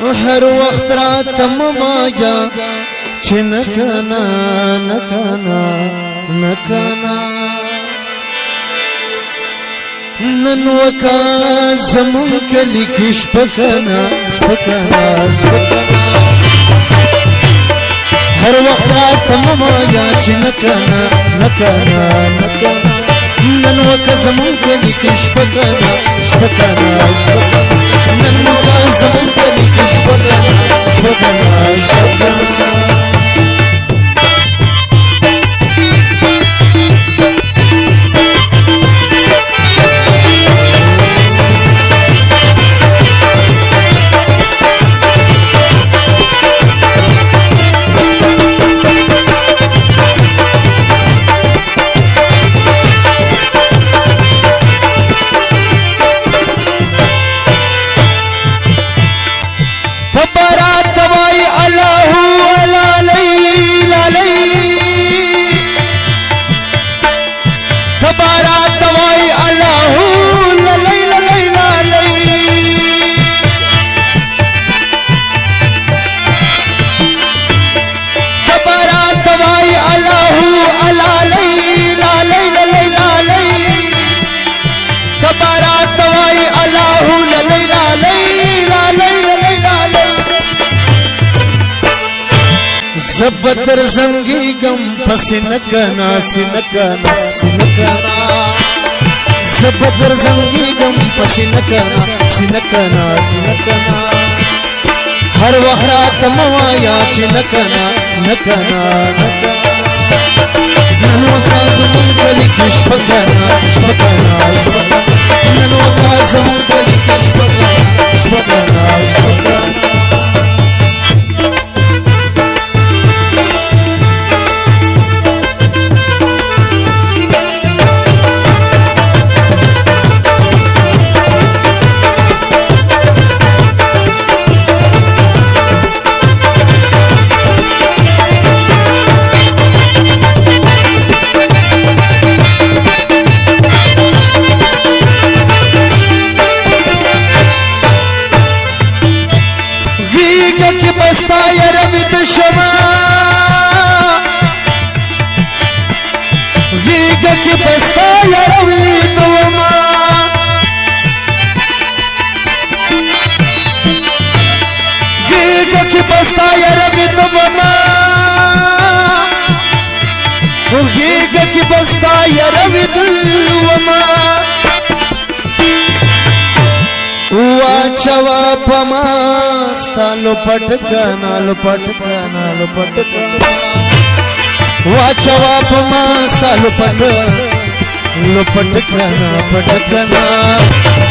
هر وخت راتم مایا چې نکنا نکنا نکنا نن وکا زمون کلی کې شپکنا شپکنا شپکنا هر وخت راتم مایا چې نکنا نکنا نکنا نن وکا زمون کلی کې شپکنا شپکنا شپکنا نن وکا زمون کلی کې شپکنا شپکنا شپکنا زبدر زنگی گم پسنکنا سنکنا سنکنا زبدر زنگی گم پسنکنا سنکنا سنکنا ہر وحرات موایا چنکنا نکنا نکنا ننوکا زمون کلی کشپکنا شپکنا شپکنا ننوکا زمون کلی کشپکنا شپکنا شپکنا चवा पमास्ता लुपटकना लुपटकना लुपटकना वाचवा पमास्ता लुपटकना पटकना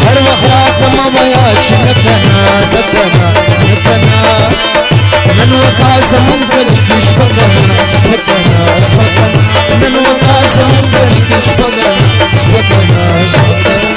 हर वखरात मया चिनकना नकना नकना ननवका समुन कली किशपकना शपकना शपकना ननवका समुन कली किशपकना शपकना शपकना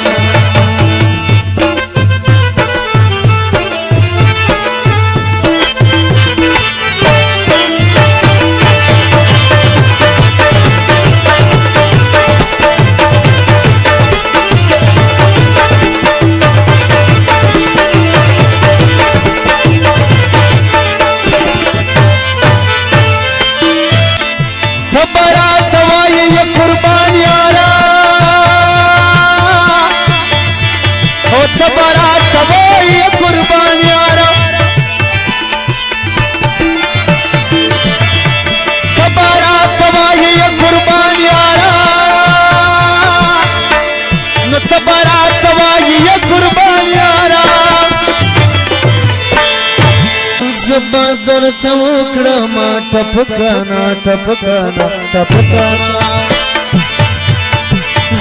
زبدر توکڑا ما ٹپکانا ٹپکانا ٹپکانا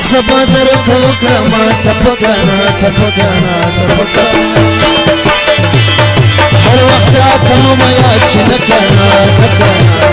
زبدر توکڑا ما ٹپکانا ٹپکانا ٹپکانا ہر وقت آتم میا چنکانا نکانا